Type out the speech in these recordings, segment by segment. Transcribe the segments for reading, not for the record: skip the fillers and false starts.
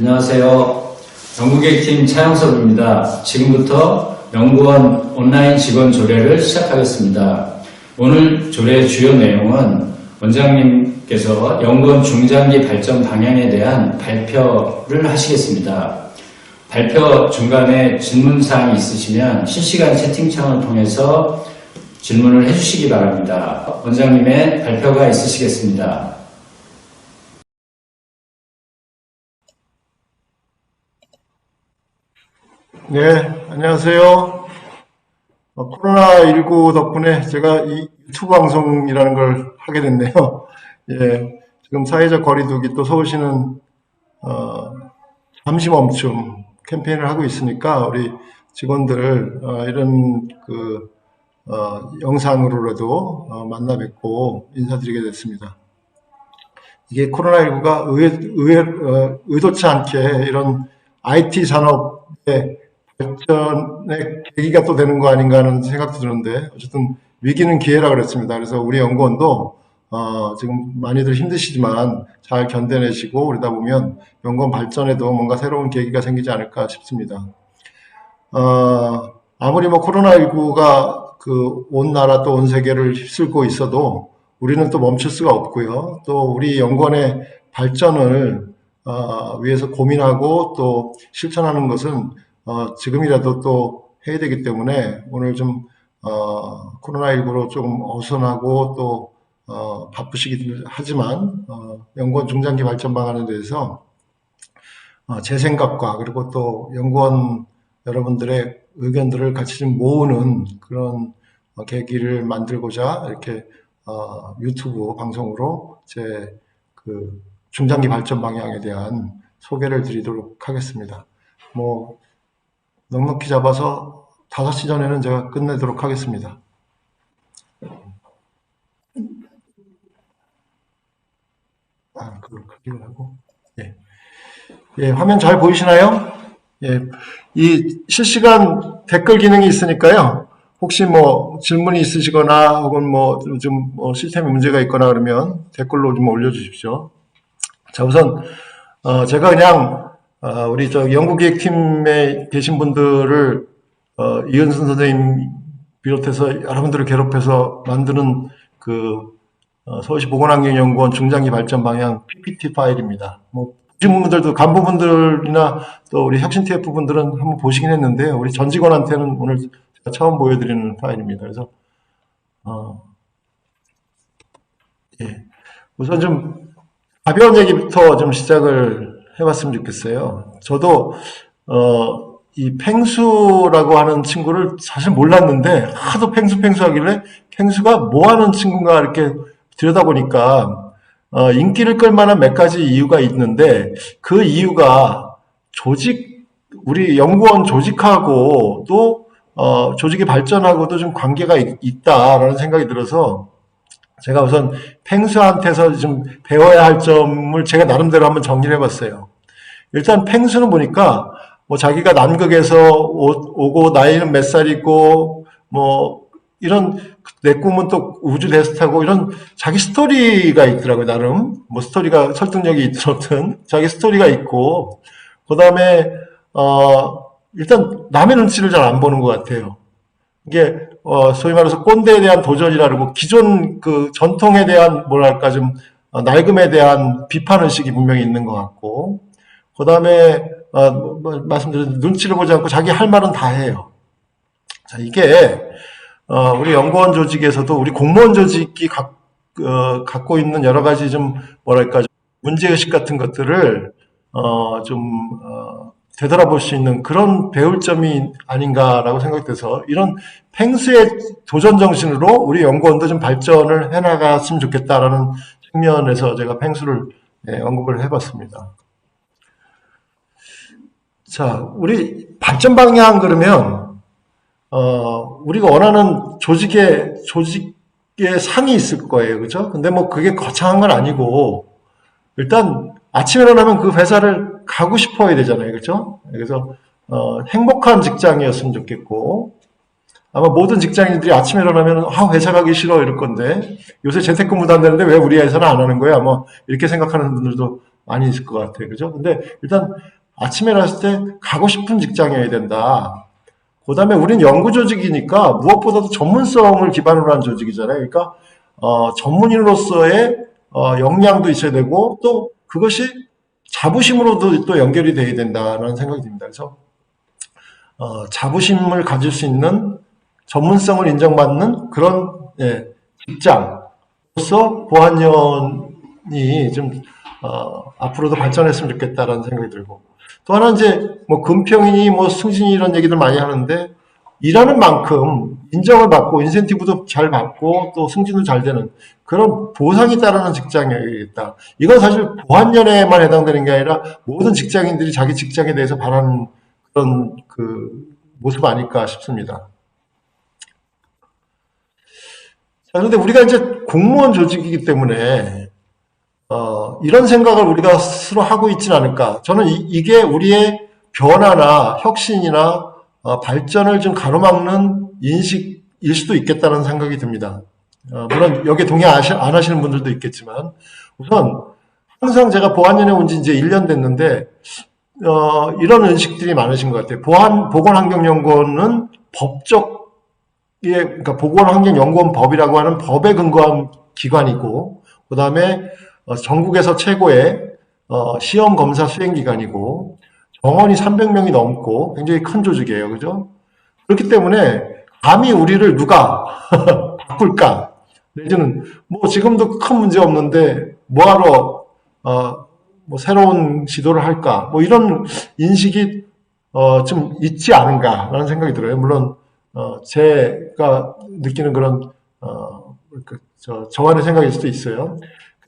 안녕하세요. 연구계획팀 차영섭입니다. 지금부터 연구원 온라인 직원 조례를 시작하겠습니다. 오늘 조례 주요 내용은 원장님께서 연구원 중장기 발전 방향에 대한 발표를 하시겠습니다. 발표 중간에 질문사항이 있으시면 실시간 채팅창을 통해서 질문을 해주시기 바랍니다. 원장님의 발표가 있으시겠습니다. 네, 안녕하세요. 코로나19 덕분에 제가 이 유튜브 방송이라는 걸 하게 됐네요. 예, 지금 사회적 거리두기 또 서울시는 잠시 멈춤 캠페인을 하고 있으니까 우리 직원들 이런 영상으로라도 만나 뵙고 인사드리게 됐습니다. 이게 코로나19가 의도치 않게 이런 IT 산업의 발전의 계기가 또 되는 거 아닌가 하는 생각도 드는데, 어쨌든 위기는 기회라 그랬습니다. 그래서 우리 연구원도 지금 많이들 힘드시지만 잘 견뎌내시고 그러다 보면 연구원 발전에도 뭔가 새로운 계기가 생기지 않을까 싶습니다. 아무리 코로나19가 온 나라 또 온 세계를 휩쓸고 있어도 우리는 또 멈출 수가 없고요. 또 우리 연구원의 발전을 위해서 고민하고 또 실천하는 것은 지금이라도 또 해야 되기 때문에 오늘 좀 코로나19로 조금 어수선하고 또 바쁘시긴 하지만 연구원 중장기 발전 방안에 대해서 제 생각과 그리고 또 연구원 여러분들의 의견들을 같이 좀 모으는 그런 계기를 만들고자 이렇게 유튜브 방송으로 제 중장기 발전 방향에 대한 소개를 드리도록 하겠습니다. 넉넉히 잡아서 5시 전에는 제가 끝내도록 하겠습니다. 그걸 클릭을 하고. 예, 화면 잘 보이시나요? 예, 이 실시간 댓글 기능이 있으니까요. 혹시 질문이 있으시거나 혹은 좀 시스템에 문제가 있거나 그러면 댓글로 좀 올려주십시오. 자, 우선 제가 그냥 우리 연구기획팀에 계신 분들을 이은순 선생님 비롯해서 여러분들을 괴롭혀서 만드는 서울시 보건환경연구원 중장기 발전 방향 PPT 파일입니다. 분들도 간부분들이나 또 우리 혁신 TF 분들은 한번 보시긴 했는데요. 우리 전 직원한테는 오늘 제가 처음 보여드리는 파일입니다. 그래서 예, 우선 좀 가벼운 얘기부터 좀 시작을 해봤으면 좋겠어요. 저도 이 펭수라고 하는 친구를 사실 몰랐는데 하도 펭수 하길래 펭수가 뭐 하는 친구인가 이렇게 들여다보니까 인기를 끌 만한 몇 가지 이유가 있는데, 그 이유가 우리 연구원 조직하고 또 조직의 발전하고도 좀 관계가 있다라는 생각이 들어서 제가 우선 펭수한테서 좀 배워야 할 점을 제가 나름대로 한번 정리를 해봤어요. 일단 펭수는 보니까 자기가 남극에서 오고 나이는 몇 살이고 이런 내 꿈은 또 우주 대스타고 이런 자기 스토리가 있더라고요. 나름 스토리가 설득력이 있든 자기 스토리가 있고, 그 다음에 일단 남의 눈치를 잘 안 보는 것 같아요. 이게 소위 말해서 꼰대에 대한 도전이라 그러고 기존 전통에 대한 좀 낡음에 대한 비판 의식이 분명히 있는 것 같고, 그 다음에 말씀드린 눈치를 보지 않고 자기 할 말은 다 해요. 자, 이게 우리 연구원 조직에서도 우리 공무원 조직이 갖고 있는 여러 가지 문제의식 같은 것들을 되돌아볼 수 있는 그런 배울 점이 아닌가라고 생각돼서 이런 펭수의 도전 정신으로 우리 연구원도 좀 발전을 해나갔으면 좋겠다라는 측면에서 제가 펭수를 언급을 해봤습니다. 자, 우리 발전 방향 그러면 우리가 원하는 조직의 상이 있을 거예요. 그죠? 근데 그게 거창한 건 아니고, 일단 아침에 일어나면 그 회사를 가고 싶어야 되잖아요. 그죠? 그래서, 행복한 직장이었으면 좋겠고, 아마 모든 직장인들이 아침에 일어나면, 회사 가기 싫어 이럴 건데, 요새 재택근무도 안 되는데 왜 우리 회사는 안 하는 거야? 이렇게 생각하는 분들도 많이 있을 것 같아요. 그죠? 근데 일단 아침에 일어났을 때 가고 싶은 직장이어야 된다. 그 다음에 우린 연구 조직이니까 무엇보다도 전문성을 기반으로 한 조직이잖아요. 그러니까 전문인으로서의 역량도 있어야 되고 또 그것이 자부심으로도 또 연결이 돼야 된다는 생각이 듭니다. 그래서 자부심을 가질 수 있는 전문성을 인정받는 그런 직장으로서 보안연이 좀 앞으로도 발전했으면 좋겠다라는 생각이 들고 또 하나 이제 뭐 금평이니 뭐 승진이 이런 얘기들 많이 하는데 일하는 만큼 인정을 받고 인센티브도 잘 받고 또 승진도 잘 되는 그런 보상이 따르는 직장이겠다. 이건 사실 보안연에만 해당되는 게 아니라 모든 직장인들이 자기 직장에 대해서 바라는 그런 그 모습 아닐까 싶습니다. 자, 그런데 우리가 이제 공무원 조직이기 때문에 이런 생각을 우리가 스스로 하고 있지는 않을까. 저는 이게 우리의 변화나 혁신이나 발전을 좀 가로막는 인식일 수도 있겠다는 생각이 듭니다. 물론 여기에 동의 안 하시는 분들도 있겠지만 우선 항상 제가 보안연에 온 지 이제 1년 됐는데 이런 인식들이 많으신 것 같아요. 보건환경연구원은 그러니까 보건환경연구원 법이라고 하는 법에 근거한 기관이고, 그 다음에 전국에서 최고의 시험 검사 수행 기관이고, 정원이 300명이 넘고 굉장히 큰 조직이에요, 그죠? 그렇기 때문에 감히 우리를 누가 바꿀까? 내지는 뭐 지금도 큰 문제 없는데 뭐하러 뭐 새로운 시도를 할까? 뭐 이런 인식이 좀 있지 않은가라는 생각이 들어요. 물론 제가 느끼는 그런 저만의 생각일 수도 있어요.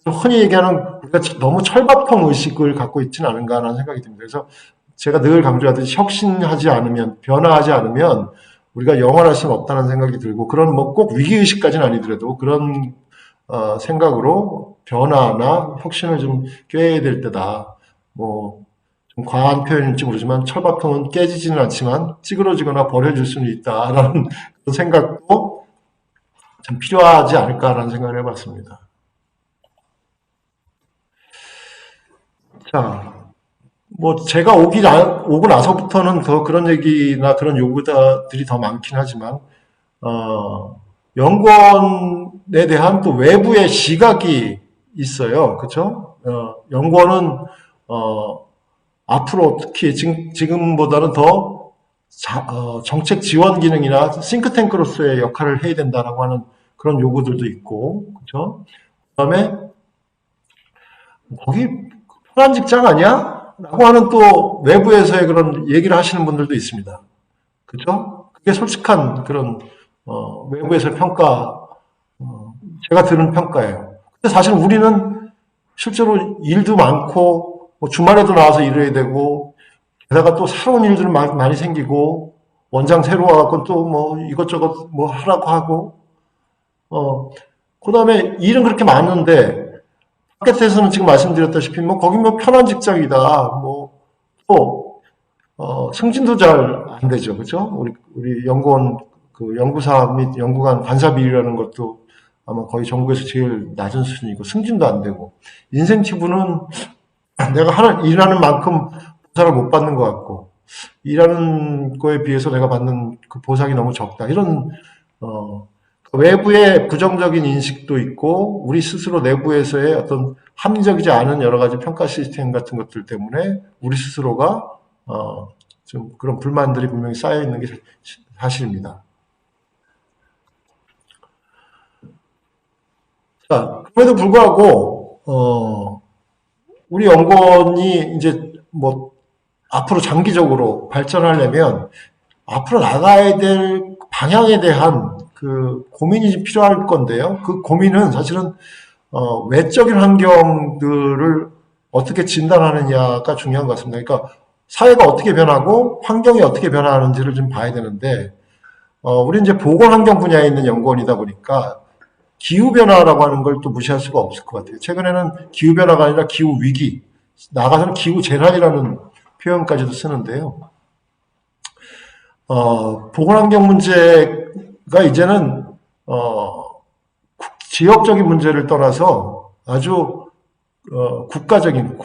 흔히 얘기하는 우리가 너무 철밥통 의식을 갖고 있지는 않은가라는 생각이 듭니다. 그래서 제가 늘 강조하듯이 혁신하지 않으면, 변화하지 않으면 우리가 영원할 수는 없다는 생각이 들고, 그런 뭐 꼭 위기의식까지는 아니더라도 그런 생각으로 변화나 혁신을 좀 꾀해야 될 때다. 뭐 좀 과한 표현일지 모르지만 철밥통은 깨지지는 않지만 찌그러지거나 버려질 수는 있다라는 그런 생각도 참 필요하지 않을까라는 생각을 해봤습니다. 자, 뭐 제가 오고 나서부터는 더 그런 얘기나 그런 요구들이 더 많긴 하지만 연구원에 대한 또 외부의 시각이 있어요. 그렇죠? 연구원은 앞으로 특히 지금보다는 더 정책 지원 기능이나 싱크탱크로서의 역할을 해야 된다라고 하는 그런 요구들도 있고, 그렇죠? 그다음에 거기 편한 직장 아니야? 라고 하는 또 외부에서의 그런 얘기를 하시는 분들도 있습니다. 그죠? 그게 솔직한 그런, 외부에서의 평가, 제가 들은 평가예요. 근데 사실 우리는 실제로 일도 많고, 뭐 주말에도 나와서 일해야 되고, 게다가 또 새로운 일들 많이 생기고, 원장 새로 와갖고 또 뭐 이것저것 뭐 하라고 하고, 그 다음에 일은 그렇게 많은데, 마켓에서는 지금 말씀드렸다시피 뭐 거기 뭐 편한 직장이다. 뭐 또 승진도 잘 안 되죠. 그죠? 우리 연구원 그 연구사 및 연구관 관사 비율이라는 것도 아마 거의 전국에서 제일 낮은 수준이고 승진도 안 되고 인센티브는 내가 일하는 만큼 보상을 못 받는 것 같고 일하는 거에 비해서 내가 받는 그 보상이 너무 적다. 이런 외부의 부정적인 인식도 있고 우리 스스로 내부에서의 어떤 합리적이지 않은 여러 가지 평가 시스템 같은 것들 때문에 우리 스스로가 좀 그런 불만들이 분명히 쌓여 있는 게 사실입니다. 자, 그럼에도 불구하고 우리 연구원이 이제 뭐 앞으로 장기적으로 발전하려면 앞으로 나가야 될 방향에 대한 그 고민이 필요할 건데요. 그 고민은 사실은 외적인 환경들을 어떻게 진단하느냐가 중요한 것 같습니다. 그러니까 사회가 어떻게 변하고 환경이 어떻게 변화하는지를 좀 봐야 되는데 우리 이제 보건환경 분야에 있는 연구원이다 보니까 기후변화라고 하는 걸 또 무시할 수가 없을 것 같아요. 최근에는 기후변화가 아니라 기후위기, 나아가서는 기후재난이라는 표현까지도 쓰는데요. 보건환경 문제가 이제는 지역적인 문제를 떠나서 아주 국가적인,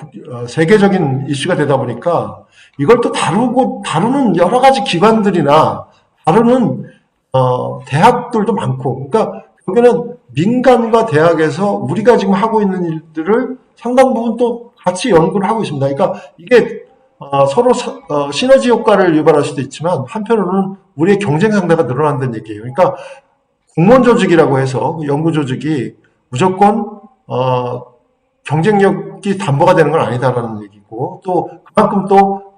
세계적인 이슈가 되다 보니까 이걸 또 다루는 여러 가지 기관들이나 다루는 대학들도 많고, 그러니까 여기는 민간과 대학에서 우리가 지금 하고 있는 일들을 상당 부분 또 같이 연구를 하고 있습니다. 그러니까 이게 서로 시너지 효과를 유발할 수도 있지만 한편으로는 우리의 경쟁 상대가 늘어난다는 얘기예요. 그러니까 공무원 조직이라고 해서 연구 조직이 무조건 경쟁력이 담보가 되는 건 아니다라는 얘기고, 또 그만큼 또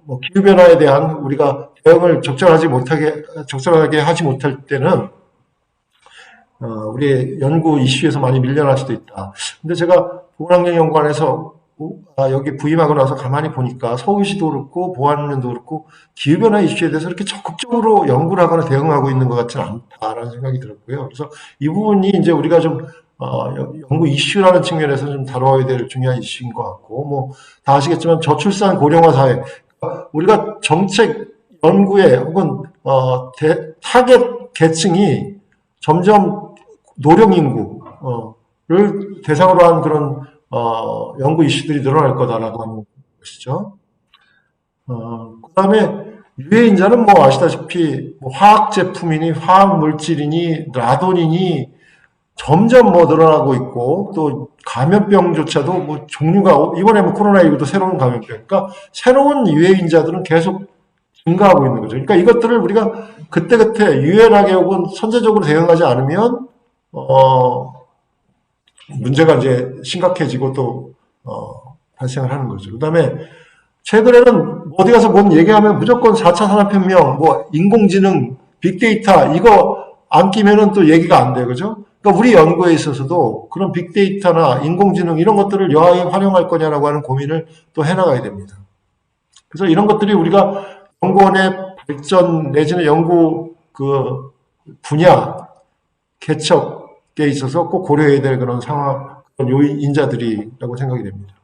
뭐 기후변화에 대한 우리가 대응을 적절하게 하지 못할 때는 우리의 연구 이슈에서 많이 밀려날 수도 있다. 근데 제가 보건환경연구원에서 여기 부임하고 나서 가만히 보니까 서울시도 그렇고 보안면도 그렇고 기후변화 이슈에 대해서 이렇게 적극적으로 연구를 하거나 대응하고 있는 것 같지는 않다라는 생각이 들었고요. 그래서 이 부분이 이제 우리가 좀 연구 이슈라는 측면에서 좀 다뤄야 될 중요한 이슈인 것 같고, 뭐 다 아시겠지만 저출산 고령화 사회, 우리가 정책 연구에 혹은 타겟 계층이 점점 노령 인구를 대상으로 한 그런 연구 이슈들이 늘어날 거다라고 하는 것이죠. 그다음에 유해인자는 뭐 아시다시피 뭐 화학 제품이니 화학 물질이니 라돈이니 점점 뭐 늘어나고 있고, 또 감염병조차도 뭐 종류가 이번에 뭐 코로나19도 새로운 감염병, 그러니까 새로운 유해인자들은 계속 증가하고 있는 거죠. 그러니까 이것들을 우리가 그때그때 유연하게 혹은 선제적으로 대응하지 않으면 문제가 이제 심각해지고 또 발생을 하는 거죠. 그다음에 최근에는 어디 가서 뭔 얘기하면 무조건 4차 산업혁명, 뭐 인공지능, 빅데이터 이거 안 끼면은 또 얘기가 안 돼요, 그죠? 그러니까 우리 연구에 있어서도 그런 빅데이터나 인공지능 이런 것들을 여하에 활용할 거냐라고 하는 고민을 또 해나가야 됩니다. 그래서 이런 것들이 우리가 연구원의 발전 내지는 연구 그 분야 개척에 있어서 꼭 고려해야 될 그런 상황, 그런 요인 인자들이라고 생각이 됩니다.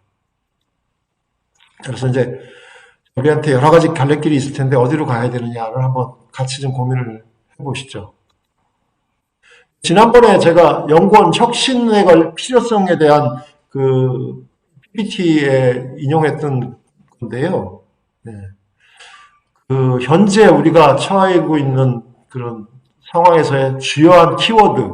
그래서 이제 우리한테 여러 가지 갈래길이 있을 텐데 어디로 가야 되느냐를 한번 같이 좀 고민을 해보시죠. 지난번에 제가 연구원 혁신에 걸 필요성에 대한 그 PPT에 인용했던 건데요. 네. 그 현재 우리가 처하고 있는 그런 상황에서의 주요한 키워드,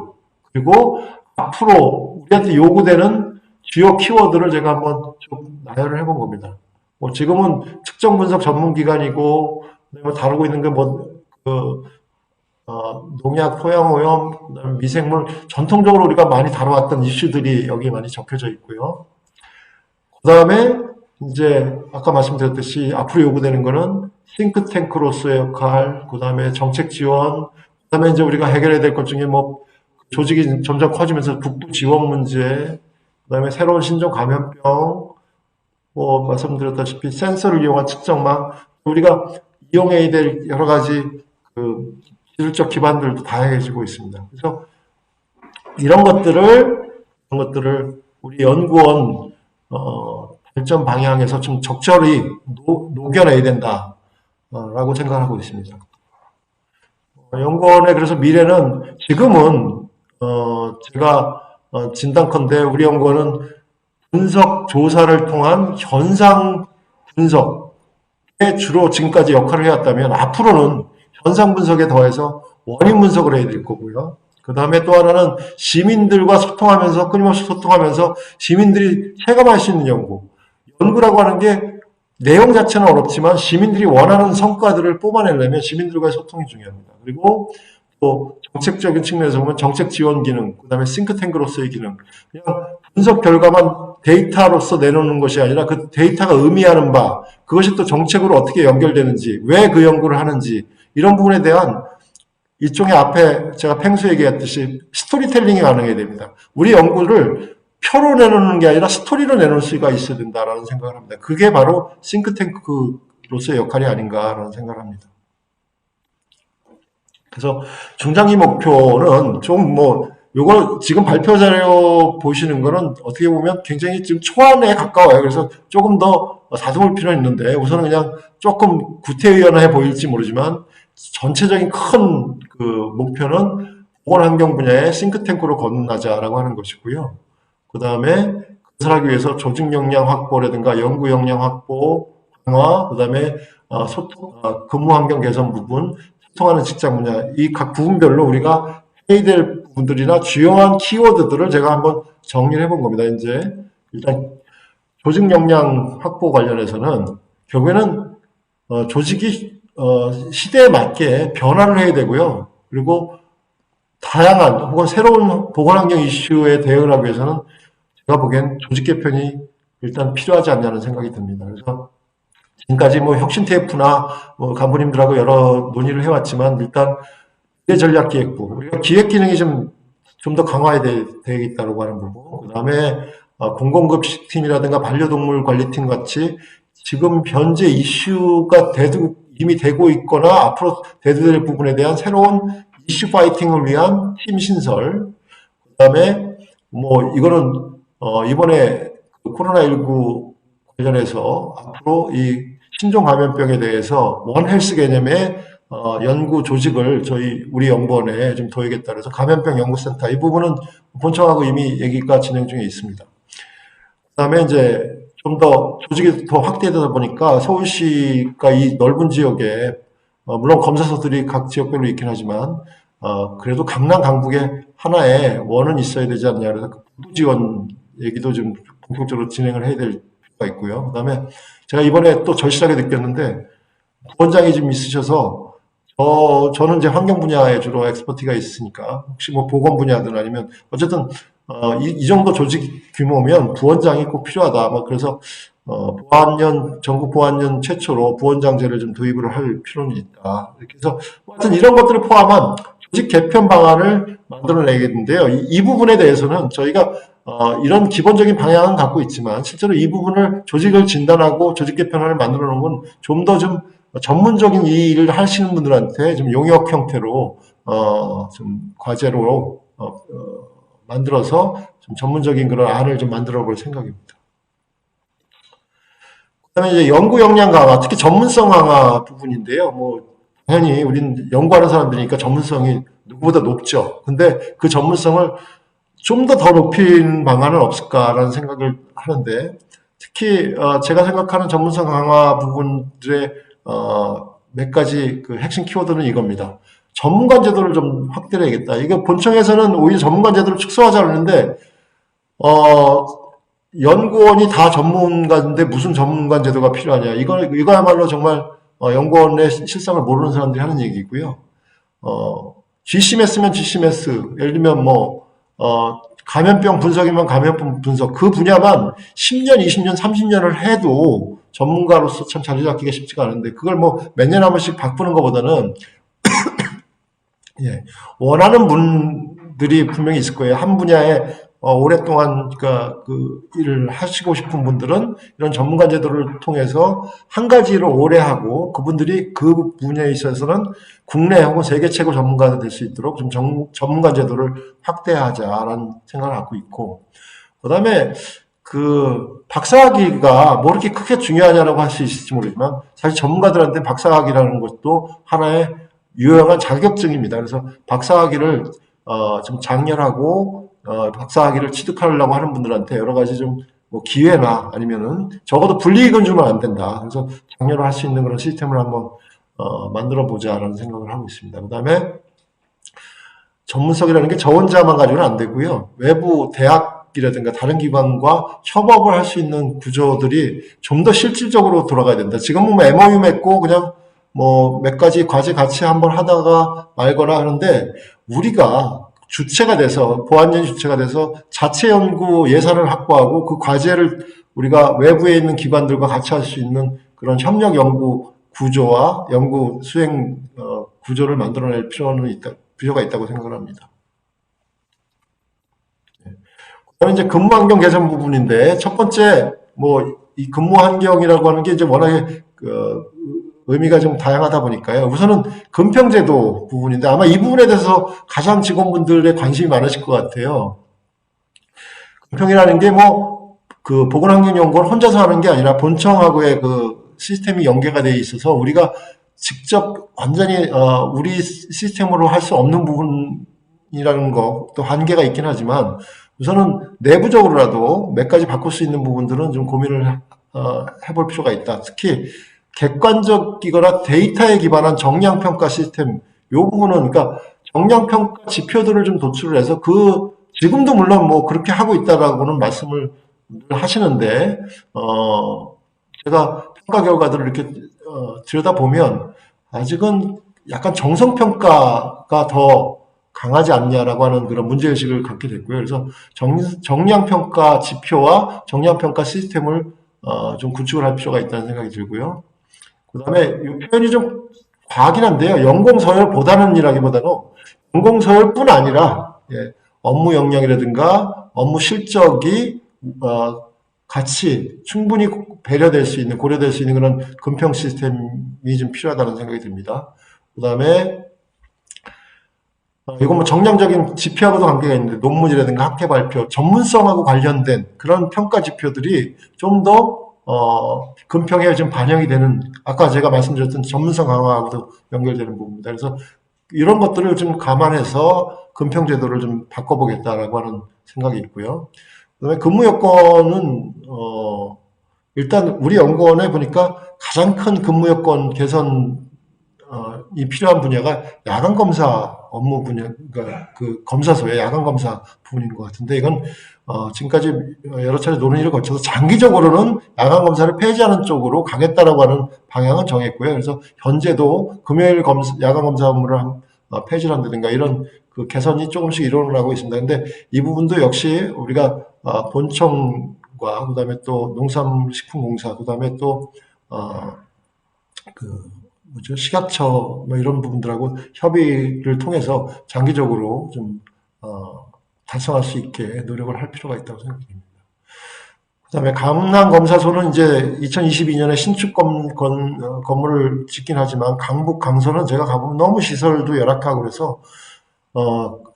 그리고 앞으로 우리한테 요구되는 주요 키워드를 제가 한번 좀 나열을 해본 겁니다. 뭐 지금은 특정 분석 전문 기관이고 다루고 있는 게 농약, 토양오염, 그다음에 미생물, 전통적으로 우리가 많이 다뤄왔던 이슈들이 여기에 많이 적혀져 있고요. 그 다음에 이제 아까 말씀드렸듯이 앞으로 요구되는 거는 싱크탱크로서의 역할, 그 다음에 정책 지원, 그 다음에 이제 우리가 해결해야 될 것 중에 뭐 조직이 점점 커지면서 북부 지원 문제, 그 다음에 새로운 신종 감염병, 뭐 말씀드렸다시피 센서를 이용한 측정망, 우리가 이용해야 될 여러 가지 그 기술적 기반들도 다양해지고 있습니다. 그래서 이런 것들을 우리 연구원 발전 방향에서 좀 적절히 녹여내야 된다라고 생각하고 있습니다. 연구원의 그래서 미래는 지금은 제가 진단컨대 우리 연구원은 분석 조사를 통한 현상 분석에 주로 지금까지 역할을 해왔다면 앞으로는 현상 분석에 더해서 원인 분석을 해야 될 거고요. 그 다음에 또 하나는 시민들과 소통하면서, 끊임없이 소통하면서 시민들이 체감할 수 있는 연구라고 하는 게 내용 자체는 어렵지만 시민들이 원하는 성과들을 뽑아내려면 시민들과의 소통이 중요합니다. 그리고 또 정책적인 측면에서 보면 정책 지원 기능, 그 다음에 싱크탱크로서의 기능, 그냥 분석 결과만 데이터로서 내놓는 것이 아니라 그 데이터가 의미하는 바, 그것이 또 정책으로 어떻게 연결되는지, 왜 그 연구를 하는지, 이런 부분에 대한 일종의 앞에 제가 펭수 얘기했듯이 스토리텔링이 가능해야 됩니다. 우리 연구를 표로 내놓는 게 아니라 스토리로 내놓을 수가 있어야 된다라는 생각을 합니다. 그게 바로 싱크탱크로서의 역할이 아닌가라는 생각을 합니다. 그래서 중장기 목표는 좀 요거 지금 발표 자료 보시는 거는 어떻게 보면 굉장히 지금 초안에 가까워요. 그래서 조금 더 다듬을 필요는 있는데 우선은 그냥 조금 구태의연해 보일지 모르지만 전체적인 큰 그 목표는 보건환경 분야의 싱크탱크로 거듭나자라고 하는 것이고요. 그 다음에 그것을 하기 위해서 조직 역량 확보라든가 연구 역량 확보, 강화, 그다음에 근무 환경 개선 부분, 소통하는 직장 분야, 이 각 부분별로 우리가 해야 될 부분들이나 주요한 키워드들을 제가 한번 정리를 해본 겁니다. 이제 일단 조직 역량 확보 관련해서는 결국에는 조직이 시대에 맞게 변화를 해야 되고요. 그리고 다양한 혹은 새로운 보건환경 이슈에 대응을 하기 위해서는 제가 보기엔 조직 개편이 일단 필요하지 않냐는 생각이 듭니다. 그래서 지금까지 뭐 혁신 TF나 뭐 간부님들하고 여러 논의를 해왔지만 일단 미래전략기획부 우리가 기획 기능이 좀 더 강화해야 되겠다고 하는 부분. 그다음에 공공급식팀이라든가 반려동물 관리팀 같이 지금 현재 이슈가 이미 되고 있거나 앞으로 대두될 부분에 대한 새로운 이슈 파이팅을 위한 팀 신설. 그다음에 뭐 이거는 이번에 코로나19 관련해서 앞으로 이 신종 감염병에 대해서 원 헬스 개념의 연구 조직을 우리 연구원에 좀 둬야겠다 그래서 감염병 연구센터 이 부분은 본청하고 이미 얘기가 진행 중에 있습니다. 그다음에 이제 좀 더 조직이 더 확대되다 보니까 서울시가 이 넓은 지역에 물론 검사소들이 각 지역별로 있긴 하지만 그래도 강남 강북에 하나의 원은 있어야 되지 않냐 그래서 그 부도 지원 얘기도 좀 본격적으로 진행을 해야 될 필요가 있고요. 그다음에 제가 이번에 또 절실하게 느꼈는데 부원장이 좀 있으셔서 저는 이제 환경 분야에 주로 엑스퍼티가 있으니까 혹시 뭐 보건 분야든 아니면 어쨌든 이 정도 조직 규모면 부원장이 꼭 필요하다. 뭐 그래서 전국 보안연 최초로 부원장제를 좀 도입을 할 필요는 있다. 이렇게 해서 하여튼 이런 것들을 포함한 조직 개편 방안을 만들어내겠는데요. 이 부분에 대해서는 저희가 이런 기본적인 방향은 갖고 있지만 실제로 이 부분을 조직을 진단하고 조직 개편안을 만들어 놓은 건 좀 더 좀 전문적인 이 일을 하시는 분들한테 좀 용역 형태로 좀 과제로 만들어서 좀 전문적인 그런 안을 좀 만들어 볼 생각입니다. 그다음에 이제 연구 역량 강화, 특히 전문성 강화 부분인데요. 뭐 당연히 우리는 연구하는 사람들이니까 전문성이 누구보다 높죠. 근데 그 전문성을 좀 더 높인 방안은 없을까라는 생각을 하는데 특히 제가 생각하는 전문성 강화 부분들의 몇 가지 그 핵심 키워드는 이겁니다. 전문가 제도를 좀 확대를 해야겠다. 이게 본청에서는 오히려 전문가 제도를 축소하자고 하는데 연구원이 다 전문가인데 무슨 전문가 제도가 필요하냐. 이거야말로 정말 연구원의 실상을 모르는 사람들이 하는 얘기고요. GCMS면 GCMS, 예를 들면 감염병 분석이면 감염병 분석, 그 분야만 10년, 20년, 30년을 해도 전문가로서 참 자리 잡기가 쉽지가 않은데, 그걸 몇 년에 한 번씩 바꾸는 것보다는, 예, 원하는 분들이 분명히 있을 거예요. 한 분야에 오랫동안 그 일을 하시고 싶은 분들은 이런 전문가 제도를 통해서 한 가지를 오래 하고 그분들이 그 분야에 있어서는 국내 혹은 세계 최고 전문가가 될 수 있도록 좀 전문가 제도를 확대하자라는 생각을 갖고 있고, 그다음에 그 박사학위가 뭐 이렇게 크게 중요하냐라고 할 수 있을지 모르지만 사실 전문가들한테 박사학위라는 것도 하나의 유용한 자격증입니다. 그래서 박사학위를 좀 장려하고 박사학위를 취득하려고 하는 분들한테 여러 가지 좀 기회나 아니면은 적어도 불이익은 주면 안 된다. 그래서 장려를 할 수 있는 그런 시스템을 한번 만들어 보자라는 생각을 하고 있습니다. 그다음에 전문성이라는 게 저 혼자만 가지고는 안 되고요. 외부 대학이라든가 다른 기관과 협업을 할 수 있는 구조들이 좀 더 실질적으로 돌아가야 된다. 지금은 MOU 맺고 그냥 몇 가지 과제 같이 한번 하다가 말거나 하는데 우리가 주체가 돼서 보안연이 주체가 돼서 자체 연구 예산을 확보하고 그 과제를 우리가 외부에 있는 기관들과 같이 할 수 있는 그런 협력 연구 구조와 연구 수행 구조를 만들어낼 필요가 있다고 생각을 합니다. 그다음에 이제 근무 환경 개선 부분인데 첫 번째 이 근무 환경이라고 하는 게 이제 워낙에 의미가 좀 다양하다 보니까요. 우선은 금평제도 부분인데 아마 이 부분에 대해서 가장 직원분들의 관심이 많으실 것 같아요. 금평이라는 게 그 보건환경연구원 혼자서 하는 게 아니라 본청하고의 그 시스템이 연계가 되어 있어서 우리가 직접 완전히 우리 시스템으로 할 수 없는 부분이라는 거 또 한계가 있긴 하지만 우선은 내부적으로라도 몇 가지 바꿀 수 있는 부분들은 좀 고민을 해볼 필요가 있다. 특히 객관적이거나 데이터에 기반한 정량평가 시스템, 요 부분은 그러니까 정량평가 지표들을 좀 도출을 해서 지금도 물론 뭐 그렇게 하고 있다라고는 말씀을 하시는데 제가 평가 결과들을 이렇게 들여다보면 아직은 약간 정성평가가 더 강하지 않냐라고 하는 그런 문제의식을 갖게 됐고요. 그래서 정량평가 지표와 정량평가 시스템을 좀 구축을 할 필요가 있다는 생각이 들고요. 그 다음에 이 표현이 좀 과하긴 한데요. 연공서열보다는이라기보다는 연공서열뿐 아니라 업무 역량이라든가 업무 실적이 같이 충분히 배려될 수 있는, 고려될 수 있는 그런 금평 시스템이 좀 필요하다는 생각이 듭니다. 그 다음에 이건 뭐 정량적인 지표하고도 관계가 있는데 논문이라든가 학회 발표, 전문성하고 관련된 그런 평가 지표들이 좀 더 금평에 좀 반영이 되는, 아까 제가 말씀드렸던 전문성 강화하고도 연결되는 부분입니다. 그래서 이런 것들을 좀 감안해서 금평 제도를 좀 바꿔보겠다라고 하는 생각이 있고요. 그다음에 근무 여건은 일단 우리 연구원에 보니까 가장 큰 근무 여건 개선이 필요한 분야가 야간 검사 업무 분야, 그러니까 그 검사소의 야간 검사 부분인 것 같은데, 이건 지금까지 여러 차례 논의를 거쳐서 장기적으로는 야간 검사를 폐지하는 쪽으로 가겠다라고 하는 방향은 정했고요. 그래서 현재도 금요일 야간 검사 업무를 폐지를 한다든가 이런 그 개선이 조금씩 일어나고 하고 있습니다. 근데 이 부분도 역시 우리가 본청과 그다음에 또 농산식품공사, 그다음에 또 식약처 뭐 이런 부분들하고 협의를 통해서 장기적으로 좀 달성할 수 있게 노력을 할 필요가 있다고 생각됩니다. 그다음에 강남검사소는 이제 2022년에 신축 건물을 짓긴 하지만 강북 강서는 제가 가보면 너무 시설도 열악하고 그래서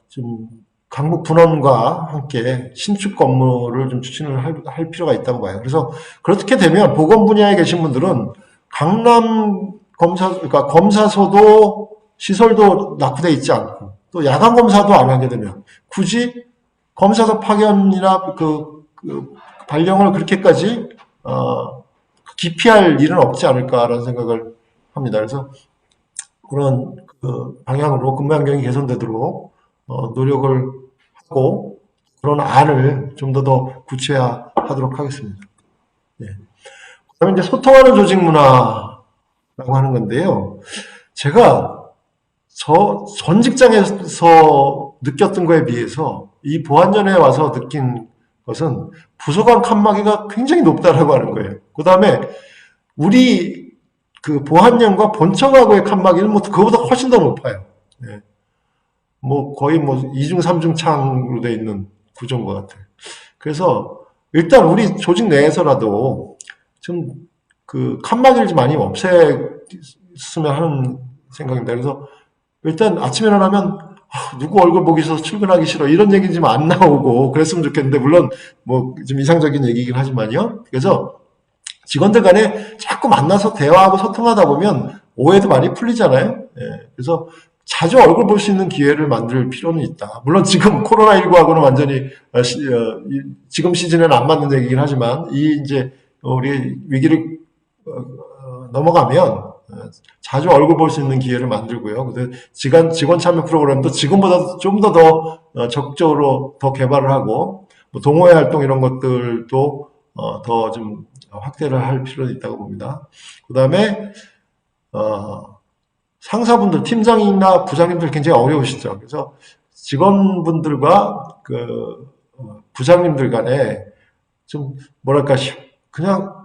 좀 강북 분원과 함께 신축 건물을 좀 추진을 할 필요가 있다고 봐요. 그래서 그렇게 되면 보건 분야에 계신 분들은 강남 그러니까 검사소도 시설도 낙후돼 있지 않고 또 야간 검사도 안 하게 되면 굳이 검사소 파견이나 그 발령을 그렇게까지 기피할 일은 없지 않을까라는 생각을 합니다. 그래서 그런 방향으로 근무 환경이 개선되도록 노력을 하고 그런 안을 좀 더 구체화하도록 하겠습니다. 예. 그다음에 이제 소통하는 조직 문화라고 하는 건데요. 제가 전 직장에서 느꼈던 거에 비해서 이 보안연에 와서 느낀 것은 부서 간 칸막이가 굉장히 높다라고 하는 거예요. 그 다음에 우리 그 보안연과 본청하고의 칸막이는 뭐 그거보다 훨씬 더 높아요. 예. 뭐 거의 뭐 2중, 3중 창으로 되어 있는 구조인 것 같아요. 그래서 일단 우리 조직 내에서라도 좀 그 칸막이를 좀 많이 없앴으면 하는 생각입니다. 그래서 일단 아침에 일어나면 누구 얼굴 보기 싫어서 출근하기 싫어 이런 얘기 좀 안 나오고 그랬으면 좋겠는데, 물론 뭐 좀 이상적인 얘기긴 하지만요. 그래서 직원들 간에 자꾸 만나서 대화하고 소통하다 보면 오해도 많이 풀리잖아요. 예, 그래서 자주 얼굴 볼 수 있는 기회를 만들 필요는 있다. 물론 지금 코로나19하고는 완전히 지금 시즌에는 안 맞는 얘기긴 하지만 이제 우리 위기를 넘어가면 자주 얼굴 볼 수 있는 기회를 만들고요. 직원 참여 프로그램도 지금보다 좀 더 적극적으로 더 개발을 하고, 뭐 동호회 활동 이런 것들도 더 좀 확대를 할 필요가 있다고 봅니다. 그 다음에 상사분들, 팀장이나 부장님들 굉장히 어려우시죠. 그래서 직원분들과 부장님들 간에 좀 뭐랄까 그냥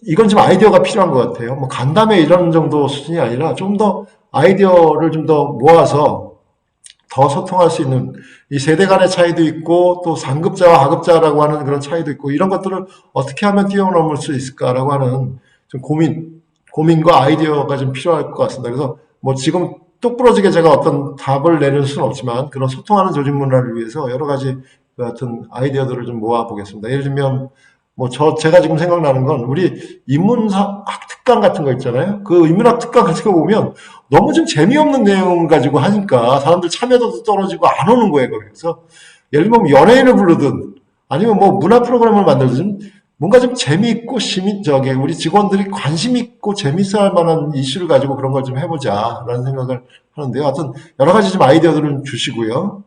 이건 좀 아이디어가 필요한 것 같아요. 뭐 간담회 이런 정도 수준이 아니라 좀 더 아이디어를 좀 더 모아서 더 소통할 수 있는, 이 세대 간의 차이도 있고 또 상급자와 하급자라고 하는 그런 차이도 있고 이런 것들을 어떻게 하면 뛰어넘을 수 있을까라고 하는 좀 고민과 아이디어가 좀 필요할 것 같습니다. 그래서 뭐 지금 똑부러지게 제가 어떤 답을 내릴 수는 없지만 그런 소통하는 조직 문화를 위해서 여러 가지 같은 아이디어들을 좀 모아보겠습니다. 예를 들면 뭐 제가 지금 생각나는 건 우리 인문학 특강 같은 거 있잖아요. 그 인문학 특강 같은 거 보면 너무 좀 재미없는 내용 가지고 하니까 사람들 참여도도 떨어지고 안 오는 거예요. 그래서 예를 들면 연예인을 부르든 아니면 뭐 문화 프로그램을 만들든 뭔가 좀 재미있고 우리 직원들이 관심 있고 재밌어 할 만한 이슈를 가지고 그런 걸 좀 해보자라는 생각을 하는데요. 하여튼 여러 가지 좀 아이디어들을 주시고요.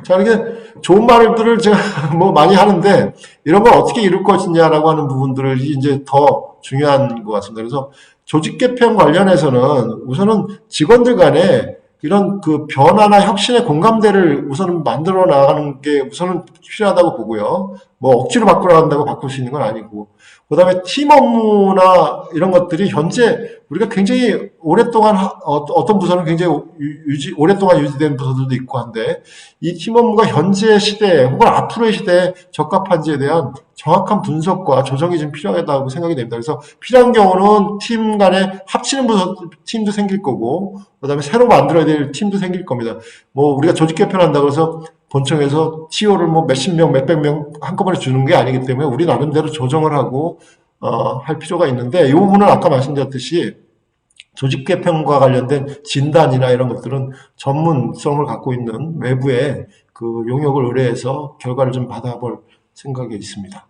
자, 이렇게 좋은 말들을 제가 뭐 많이 하는데 이런 걸 어떻게 이룰 것이냐라고 하는 부분들이 이제 더 중요한 것 같습니다. 그래서 조직 개편 관련해서는 우선은 직원들 간에 이런 그 변화나 혁신의 공감대를 우선은 만들어 나가는 게 우선은 필요하다고 보고요. 뭐 억지로 바꾸려 한다고 바꿀 수 있는 건 아니고. 그 다음에 팀 업무나 이런 것들이 현재 우리가 굉장히 오랫동안 어떤 부서는 굉장히 오랫동안 유지된 부서들도 있고 한데 이 팀 업무가 현재 시대에 혹은 앞으로의 시대에 적합한지에 대한 정확한 분석과 조정이 좀 필요하다고 생각이 됩니다. 그래서 필요한 경우는 팀 간에 합치는 팀도 생길 거고 그다음에 새로 만들어야 될 팀도 생길 겁니다. 뭐 우리가 조직 개편한다고 해서 본청에서 TO를 뭐 몇십 명, 몇백 명 한꺼번에 주는 게 아니기 때문에 우리 나름대로 조정을 하고 할 필요가 있는데 이 부분은 아까 말씀드렸듯이 조직 개편과 관련된 진단이나 이런 것들은 전문성을 갖고 있는 외부의 그 용역을 의뢰해서 결과를 좀 받아볼 생각이 있습니다.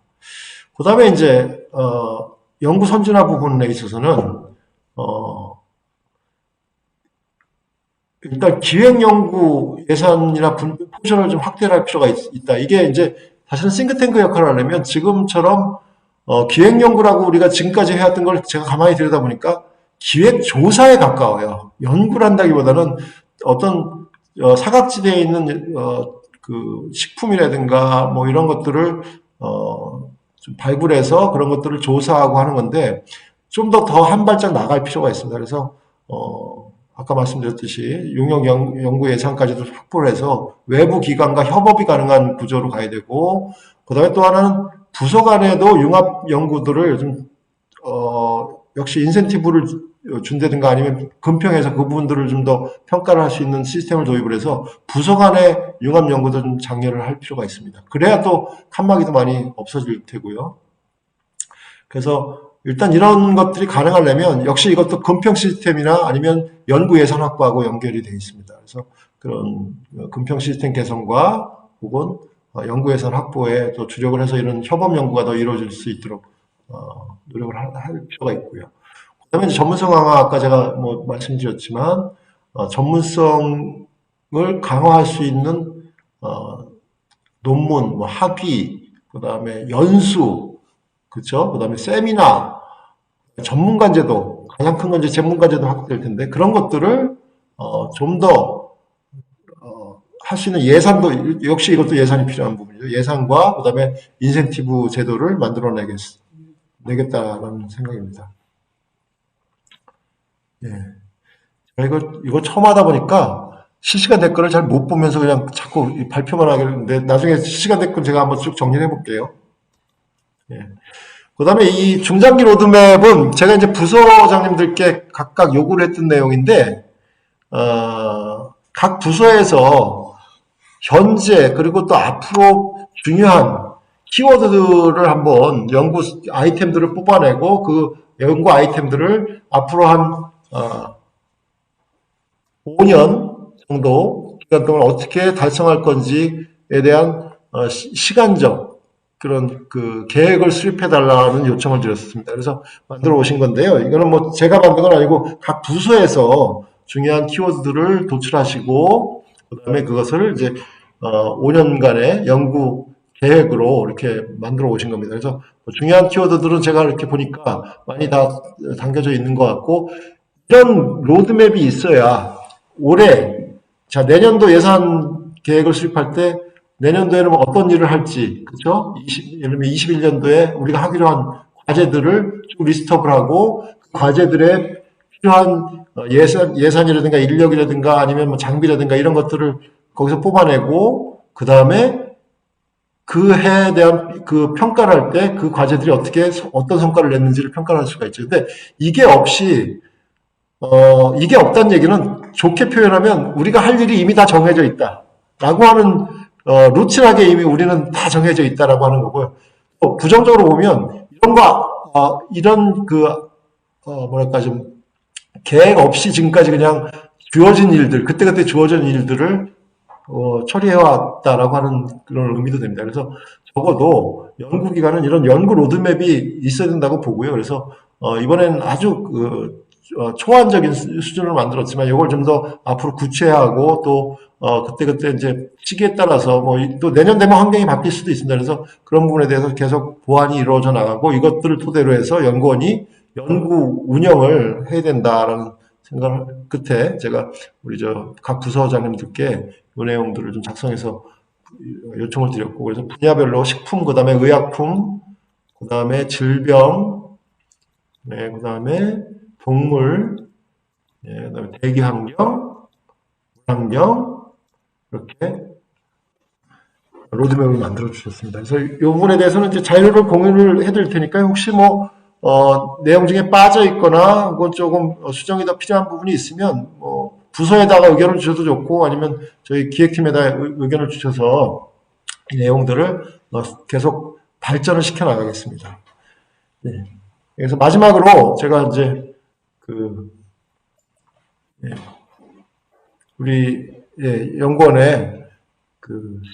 그 다음에 이제 연구 선진화 부분에 있어서는 일단 기획연구 예산이나 포션을 좀 확대를 할 필요가 있다. 이게 이제 사실은 싱크탱크 역할을 하려면 지금처럼 기획연구라고 우리가 지금까지 해왔던 걸 제가 가만히 들여다보니까 기획조사에 가까워요. 연구를 한다기보다는 어떤 사각지대에 있는 그 식품이라든가 뭐 이런 것들을 좀 발굴해서 그런 것들을 조사하고 하는 건데 좀 더 한 발짝 나갈 필요가 있습니다. 그래서 아까 말씀드렸듯이 용역 연구 예산까지도 확보를 해서 외부 기관과 협업이 가능한 구조로 가야 되고, 그 다음에 또 하나는 부서 간에도 융합 연구들을 좀, 역시 인센티브를 준다든가 아니면 금평에서 그 부분들을 좀 더 평가를 할 수 있는 시스템을 도입을 해서 부서 간의 융합 연구도 좀 장려를 할 필요가 있습니다. 그래야 또 칸막이도 많이 없어질 테고요. 그래서 일단 이런 것들이 가능하려면 역시 이것도 금평 시스템이나 아니면 연구 예산 확보하고 연결이 되어 있습니다. 그래서 그런 금평 시스템 개선과 혹은 연구 예산 확보에 또 주력을 해서 이런 협업 연구가 더 이루어질 수 있도록 노력을 할 필요가 있고요. 그다음에 전문성 강화 아까 제가 뭐 말씀드렸지만 전문성을 강화할 수 있는 논문, 뭐 학위, 그다음에 연수, 그렇죠? 그다음에 세미나, 전문가제도 가장 큰 건 이제 전문가제도 확대될 텐데 그런 것들을 좀 더 할 수 있는 예산도 역시 이것도 예산이 필요한 부분이죠. 예산과 그다음에 인센티브 제도를 내겠다라는 생각입니다. 예. 이거 처음 하다 보니까 실시간 댓글을 잘 못 보면서 그냥 자꾸 발표만 하겠는데 나중에 실시간 댓글 제가 한번 쭉 정리해 볼게요. 예. 그 다음에 이 중장기 로드맵은 제가 이제 부서장님들께 각각 요구를 했던 내용인데, 각 부서에서 현재 그리고 또 앞으로 중요한 키워드들을 한번 연구 아이템들을 뽑아내고 그 연구 아이템들을 앞으로 한 5년 정도 기간 동안 어떻게 달성할 건지에 대한 시간적 그런 그 계획을 수립해 달라는 요청을 드렸습니다. 그래서 만들어 오신 건데요. 이거는 뭐 제가 만든 건 아니고 각 부서에서 중요한 키워드들을 도출하시고 그다음에 그것을 이제 5년간의 연구 계획으로 이렇게 만들어 오신 겁니다. 그래서 중요한 키워드들은 제가 이렇게 보니까 많이 다 담겨져 있는 것 같고 이런 로드맵이 있어야 올해 자 내년도 예산 계획을 수립할 때 내년도에는 뭐 어떤 일을 할지, 그렇죠? 예를 들면 21년도에 우리가 하기로 한 과제들을 쭉 리스트업을 하고 그 과제들의 필요한 예산이라든가 인력이라든가 아니면 뭐 장비라든가 이런 것들을 거기서 뽑아내고 그 다음에 그 해에 대한 그 평가를 할 때 그 과제들이 어떤 성과를 냈는지를 평가를 할 수가 있죠. 근데 이게 없이 이게 없다는 얘기는 좋게 표현하면 우리가 할 일이 이미 다 정해져 있다라고 하는 루틴하게 이미 우리는 다 정해져 있다라고 하는 거고요. 또 부정적으로 보면 이런 뭐랄까 좀 계획 없이 지금까지 그냥 주어진 일들, 그때그때 주어진 일들을 처리해왔다라고 하는 그런 의미도 됩니다. 그래서 적어도 연구기관은 이런 연구 로드맵이 있어야 된다고 보고요. 그래서 이번엔 아주 초안적인 수준을 만들었지만 이걸 좀 더 앞으로 구체화하고 또 그때그때 이제 시기에 따라서 뭐 또 내년 되면 환경이 바뀔 수도 있습니다. 그래서 그런 부분에 대해서 계속 보완이 이루어져 나가고 이것들을 토대로 해서 연구원이 연구 운영을 해야 된다라는 생각 끝에 제가 우리 각 부서장님들께 이 내용들을 좀 작성해서 요청을 드렸고, 그래서 분야별로 식품, 그 다음에 의약품, 그 다음에 질병, 네, 그 다음에 동물, 네, 그 다음에 대기환경, 환경, 이렇게 로드맵을 만들어 주셨습니다. 그래서 이 부분에 대해서는 이제 자료를 공유를 해드릴 테니까 혹시 뭐, 내용 중에 빠져 있거나, 그건 조금 수정이 더 필요한 부분이 있으면, 뭐, 부서에다가 의견을 주셔도 좋고, 아니면 저희 기획팀에다 의견을 주셔서 이 내용들을 계속 발전을 시켜 나가겠습니다. 네. 그래서 마지막으로 제가 이제 우리 연구원의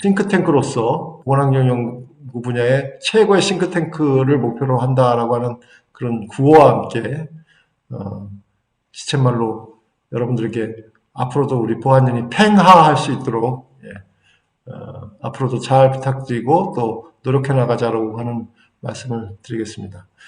싱크탱크로서 원학령 연구 분야의 최고의 싱크탱크를 목표로 한다라고 하는 그런 구호와 함께 시쳇말로 여러분들에게 앞으로도 우리 보안연이 팽하할 수 있도록 앞으로도 잘 부탁드리고 또 노력해 나가자라고 하는 말씀을 드리겠습니다.